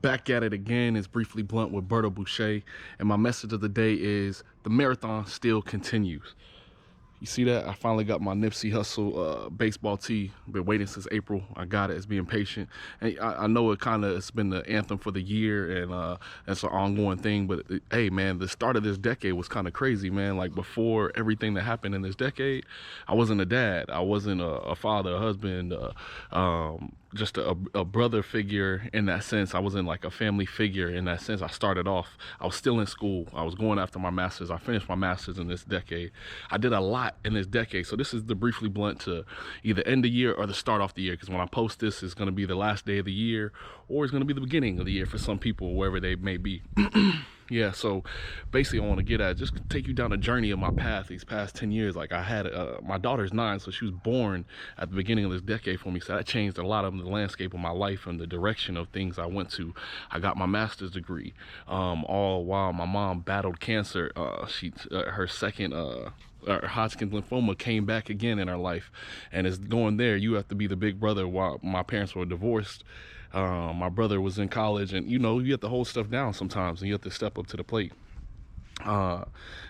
Back at it again is Briefly Blunt with Berto Boucher, and my message of the day is the marathon still continues. You see that? I finally got my Nipsey Hussle baseball tee. Been waiting since April. I got it. It's being patient. And I know it's been the anthem for the year, and it's an ongoing thing. But hey, man, the start of this decade was kind of crazy, man. Like before everything that happened in this decade, I wasn't a dad. I wasn't a father, a husband, just a brother figure in that sense. I wasn't like a family figure in that sense. I started off, I was still in school. I was going after my master's. I finished my master's in this decade. I did a lot in this decade. So this is the Briefly Blunt to either end the year or the start off the year. Because when I post this, it's going to be the last day of the year, or it's going to be the beginning of the year for some people, wherever they may be. Yeah, so basically I want to get at just take you down a journey of my path these past 10 years. Like I had my daughter's 9, so she was born at the beginning of this decade for me. So that changed a lot of the landscape of my life and the direction of things I went to. I got my master's degree all while my mom battled cancer. Her second Hodgkin's lymphoma came back again in her life, and it's going there. You have to be the big brother. While my parents were divorced, my brother was in college, and you have to hold stuff down sometimes, and you have to step up to the plate.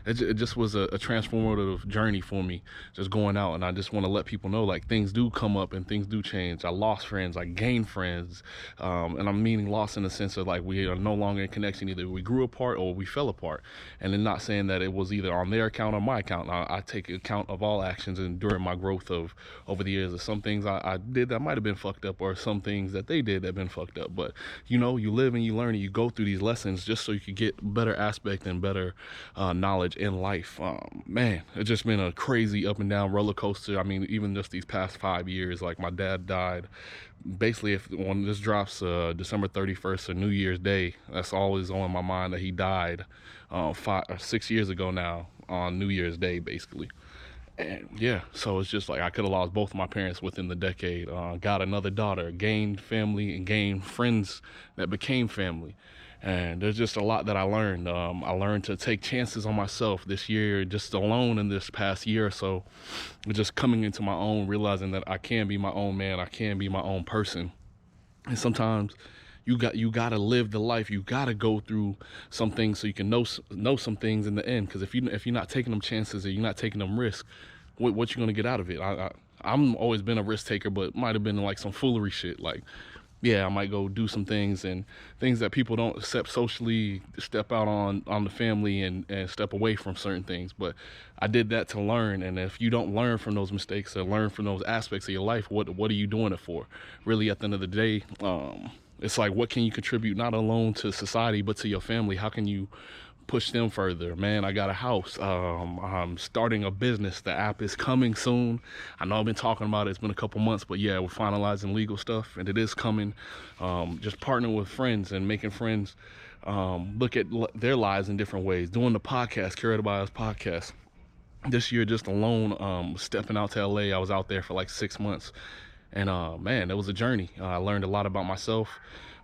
It just was a transformative journey for me, just going out. And I just want to let people know, like, things do come up and things do change. I lost friends, I gained friends, and I'm meaning lost in the sense of like we are no longer in connection. Either we grew apart or we fell apart. And then not saying that it was either on their account or my account. I take account of all actions, and during my growth of over the years, of some things I did that might have been fucked up, or some things that they did that have been fucked up. But you live and you learn, and you go through these lessons just so you could get better aspect and better knowledge in life. Man, it's just been a crazy up and down roller coaster. I mean, even just these past 5 years, like my dad died basically, when this drops December 31st or New Year's Day, that's always on my mind that he died 5 or 6 years ago now on New Year's Day, basically. And yeah, so it's just like I could have lost both my parents within the decade. Got another daughter, gained family, and gained friends that became family. And there's just a lot that I learned. I learned to take chances on myself this year, just alone in this past year or so, just coming into my own, realizing that I can be my own man, I can be my own person. And sometimes you got to live the life. You got to go through some things so you can know some things in the end. Because if you're not taking them chances, or you're not taking them risks, what you gonna get out of it? I'm always been a risk taker, but might have been like some foolery shit. Like, yeah, I might go do some things, and things that people don't accept socially, step out on the family and step away from certain things. But I did that to learn. And if you don't learn from those mistakes or learn from those aspects of your life, what are you doing it for? Really, at the end of the day, it's like, what can you contribute not alone to society, but to your family? How can you push them further? Man, I got a house. I'm starting a business. The app is coming soon. I know I've been talking about it. It's been a couple months, but yeah, we're finalizing legal stuff, and it is coming. Just partnering with friends and making friends look at their lives in different ways. Doing the podcast, Curated by Us podcast. This year, just alone, stepping out to LA. I was out there for like 6 months. And man, it was a journey. I learned a lot about myself,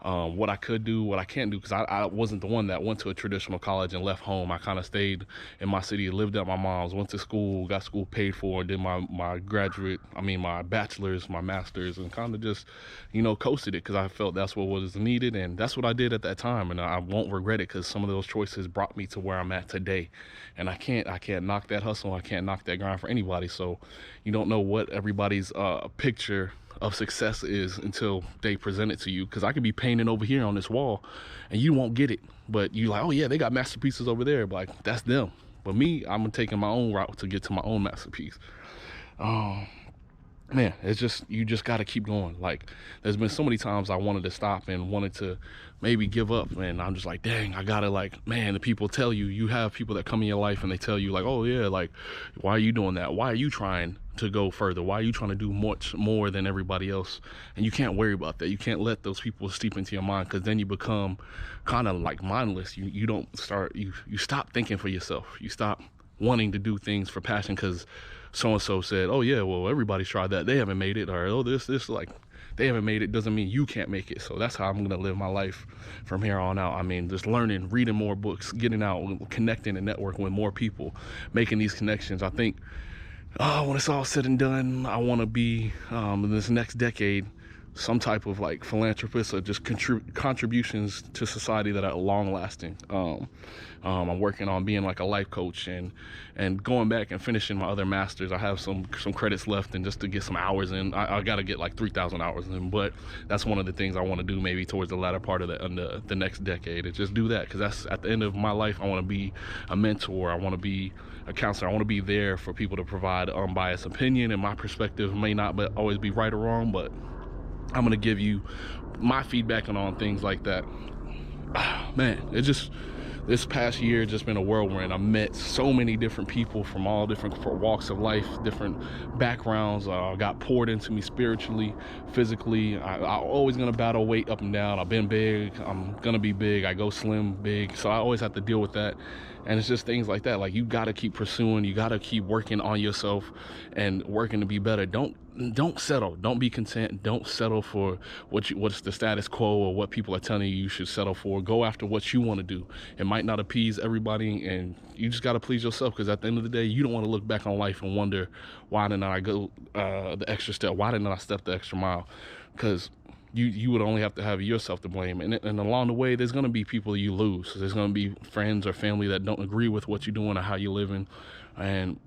what I could do, what I can't do, because I wasn't the one that went to a traditional college and left home. I kind of stayed in my city, lived at my mom's, went to school, got school paid for, did my my bachelor's, my master's, and kind of just, coasted it, because I felt that's what was needed, and that's what I did at that time. And I won't regret it, because some of those choices brought me to where I'm at today. And I can't knock that hustle. I can't knock that grind for anybody. So you don't know what everybody's picture of success is until they present it to you. Because I could be painting over here on this wall and you won't get it, but you like, oh yeah, they got masterpieces over there, but like, that's them. But me, I'm taking my own route to get to my own masterpiece. Man, it's just, you just got to keep going. Like, there's been so many times I wanted to stop and wanted to maybe give up, and I'm just like, dang, I gotta, like, man, the people tell you have people that come in your life and they tell you like, oh yeah, like, why are you doing that? Why are you trying to go further? Why are you trying to do much more than everybody else? And you can't worry about that. You can't let those people steep into your mind, because then you become kind of like mindless. You stop thinking for yourself. You stop wanting to do things for passion, because so-and-so said, oh yeah, well, everybody's tried that, they haven't made it. Or, oh, this, like, they haven't made it doesn't mean you can't make it. So that's how I'm gonna live my life from here on out. I mean, just learning, reading more books, getting out, connecting and networking with more people, making these connections. I think when it's all said and done, I want to be in this next decade some type of like philanthropist or just contributions to society that are long lasting. I'm working on being like a life coach and going back and finishing my other masters. I have some credits left, and just to get some hours in. I got to get like 3,000 hours in, but that's one of the things I want to do maybe towards the latter part of the next decade, and just do that, because that's at the end of my life. I want to be a mentor. I want to be a counselor. I want to be there for people to provide unbiased opinion, and my perspective may not but always be right or wrong, but I'm going to give you my feedback on things like that. Man, this past year just been a whirlwind. I met so many different people from all different walks of life, different backgrounds. Got poured into me spiritually, physically. I'm always gonna battle weight up and down. I've been big, I'm gonna be big. I go slim, big, so I always have to deal with that. And it's just things like that. Like, you gotta keep pursuing, you gotta keep working on yourself and working to be better. Don't settle. Don't be content. Don't settle for what's the status quo or what people are telling you should settle for. Go after what you want to do. It might not appease everybody, and you just got to please yourself, because at the end of the day, you don't want to look back on life and wonder, why didn't I go the extra step? Why didn't I step the extra mile? Because you would only have to have yourself to blame. And along the way, there's going to be people you lose. There's going to be friends or family that don't agree with what you're doing or how you're living. And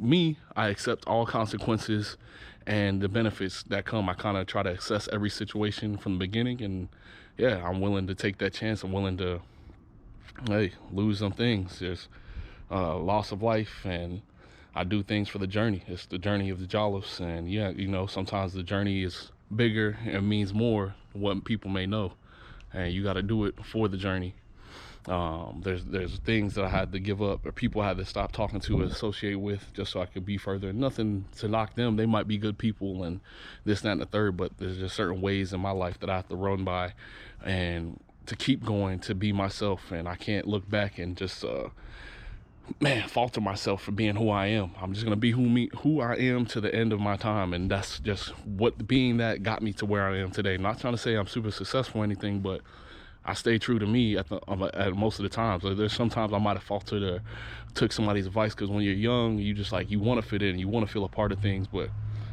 me, I accept all consequences and the benefits that come. I kind of try to assess every situation from the beginning, and yeah, I'm willing to take that chance. I'm willing to, hey, lose some things. There's loss of life, and I do things for the journey. It's the journey of the Jolloffs, and yeah, sometimes the journey is bigger and means more than what people may know, and you got to do it for the journey. There's things that I had to give up, or people I had to stop talking to and associate with, just so I could be further. Nothing to knock them. They might be good people and this, that, and the third, but there's just certain ways in my life that I have to run by and to keep going, to be myself. And I can't look back and just falter myself for being who I am. I'm just gonna be who I am to the end of my time, and that's just what being that got me to where I am today. Not trying to say I'm super successful or anything, but I stay true to me at most of the times. Like, there's sometimes I might have faltered or took somebody's advice, because when you're young, you just like, you want to fit in, you want to feel a part of things, but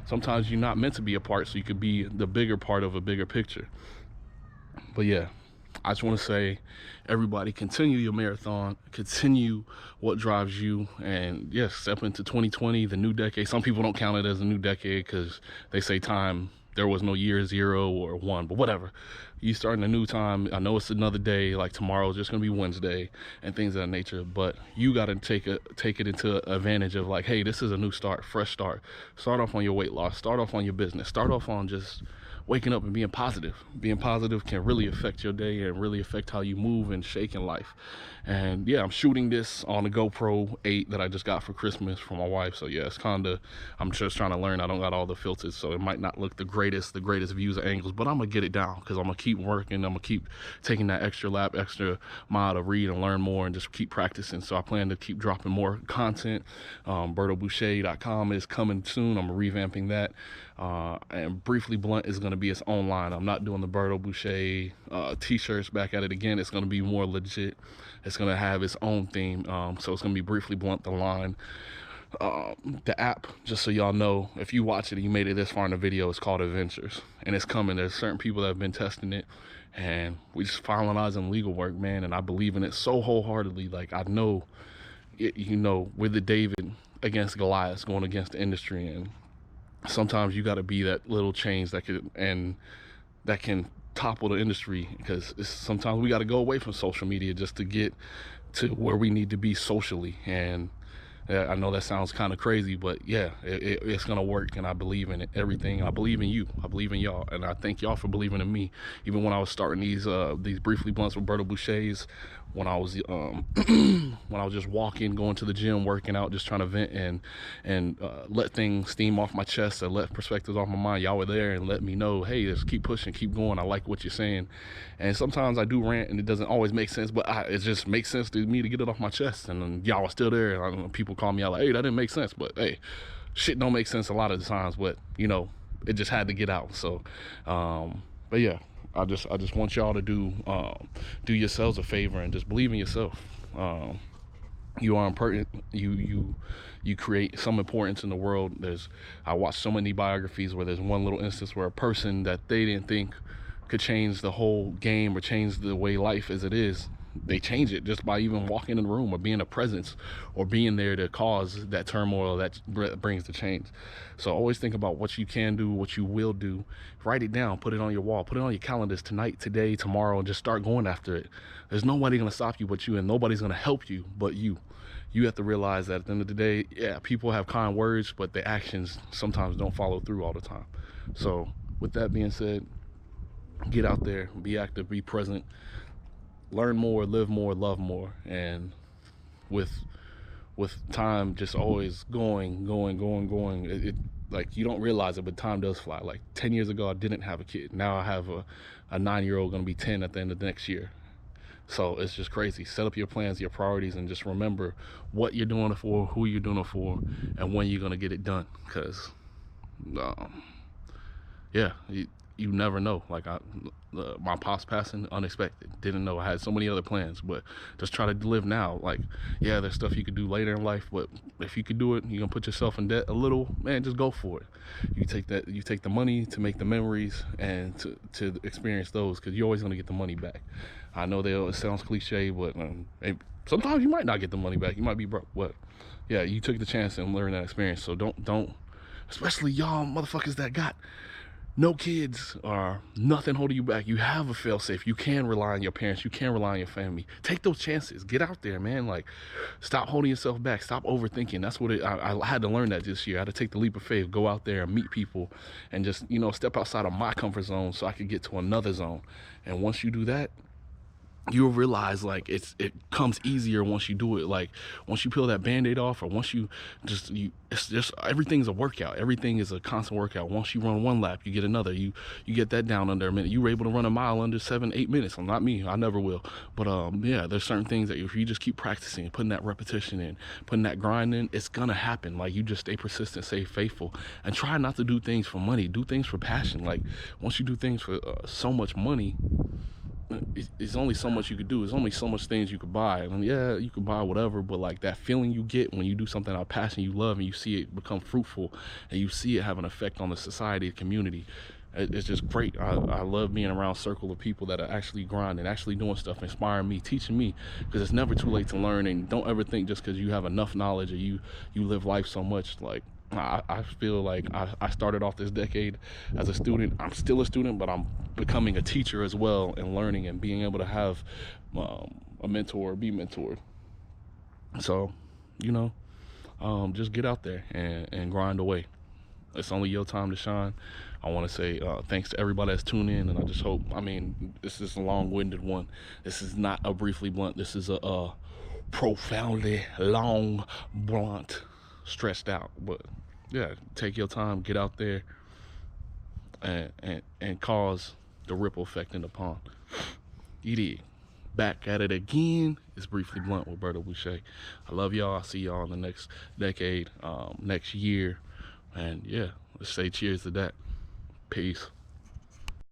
sometimes you're not meant to be a part, so you could be the bigger part of a bigger picture. But yeah, I just want to say, everybody, continue your marathon, continue what drives you, and yes, step into 2020, the new decade. Some people don't count it as a new decade because they say time, there was no year 0 or 1, but whatever. You starting a new time. I know it's another day, like tomorrow's just gonna be Wednesday and things of that nature, but you gotta take it into advantage of, like, hey, this is a new start, fresh start. Start off on your weight loss, start off on your business, start off on just waking up and being positive. Being positive can really affect your day and really affect how you move and shake in life. And yeah, I'm shooting this on the GoPro 8 that I just got for Christmas from my wife. So yeah, it's kinda, I'm just trying to learn. I don't got all the filters, so it might not look the greatest views or angles, but I'm gonna get it down, because I'm gonna keep working. I'm gonna keep taking that extra lap, extra mile to read and learn more and just keep practicing. So I plan to keep dropping more content. BertoBoucher.com is coming soon. I'm revamping that. And Briefly Blunt is going to be its own line. I'm not doing the Berto Boucher t-shirts, back at it again. It's going to be more legit. It's going to have its own theme. So it's going to be Briefly Blunt, the line. The app, just so y'all know, if you watch it and you made it this far in the video, it's called Adventures, and it's coming. There's certain people that have been testing it, and we just finalizing legal work, man, and I believe in it so wholeheartedly. Like, I know it, with the David against Goliath, going against the industry, and sometimes you got to be that little change that can topple the industry, because sometimes we got to go away from social media just to get to where we need to be socially. And I know that sounds kind of crazy, but yeah, it's gonna work, and I believe in it. Everything. I believe in you. I believe in y'all, and I thank y'all for believing in me. Even when I was starting these Briefly Blunts with Berto Boucher's, when I was when I was just walking, going to the gym, working out, just trying to vent and let things steam off my chest and let perspectives off my mind. Y'all were there and let me know, hey, just keep pushing, keep going. I like what you're saying. And sometimes I do rant and it doesn't always make sense, but it just makes sense to me to get it off my chest. And y'all are still there. And I don't know, people call me out like, hey, that didn't make sense, but hey, shit don't make sense a lot of the times, but it just had to get out. So but yeah, I just want y'all to do yourselves a favor and just believe in yourself. You are important. You create some importance in the world. I watched so many biographies where there's one little instance where a person that they didn't think could change the whole game or change the way life as it is, they change it just by even walking in the room or being a presence or being there to cause that turmoil that brings the change. So always think about what you can do, what you will do. Write it down, put it on your wall, put it on your calendars tonight, today, tomorrow, and just start going after it. There's nobody going to stop you but you, and nobody's going to help you but you. You have to realize that at the end of the day, yeah, people have kind words, but the actions sometimes don't follow through all the time. So with that being said, get out there, be active, be present, learn more, live more, love more. And with time just always going, like you don't realize it, but time does fly. Like 10 years ago I didn't have a kid. Now I have a 9-year-old gonna be 10 at the end of the next year. So it's just crazy. Set up your plans, your priorities, and just remember what you're doing it for, who you're doing it for, and when you're gonna get it done. Because yeah, you never know. Like my pops passing, unexpected. Didn't know. I had so many other plans, but just try to live now. Like, yeah, there's stuff you could do later in life, but if you could do it, you're gonna put yourself in debt a little, man, just go for it. You take the money to make the memories and to experience those, because you're always gonna get the money back. I know it sounds cliche, but sometimes you might not get the money back. You might be broke. What? Yeah, you took the chance and learned that experience. So don't, especially y'all motherfuckers that got no kids or nothing holding you back. You have a fail safe. You can rely on your parents. You can rely on your family. Take those chances. Get out there, man. Like, stop holding yourself back. Stop overthinking. That's what I had to learn that this year. I had to take the leap of faith, go out there and meet people and just, step outside of my comfort zone so I could get to another zone. And once you do that, you'll realize like it comes easier once you do it. Like once you peel that band-aid off, or once it's just, everything's a workout. Everything is a constant workout. Once you run one lap, you get another. You get that down under a minute. You were able to run a mile under 7-8 minutes. Not me, I never will. But yeah, there's certain things that if you just keep practicing, putting that repetition in, putting that grind in, it's gonna happen. Like, you just stay persistent, stay faithful, and try not to do things for money. Do things for passion. Like, once you do things for so much money, it's only so much you could do. There's only so much things you could buy. I mean, yeah, you can buy whatever, but like that feeling you get when you do something out of passion you love, and you see it become fruitful, and you see it have an effect on the society, the community, it's just great. I love being around a circle of people that are actually grinding, actually doing stuff, inspiring me, teaching me, because it's never too late to learn. And don't ever think just because you have enough knowledge or you live life so much, like, I feel like I started off this decade as a student. I'm still a student, but I'm becoming a teacher as well, and learning and being able to have a mentor, be mentored. So, just get out there and grind away. It's only your time to shine. I want to say thanks to everybody that's tuned in, and I just hope, this is a long-winded one. This is not a briefly blunt. This is a profoundly long blunt, stretched out. But yeah, take your time, get out there, and cause the ripple effect in the pond. You did. Back at it again. It's Briefly Blunt with Berto Boucher. I love y'all. I'll see y'all in the next decade, next year. And yeah, let's say cheers to that. Peace.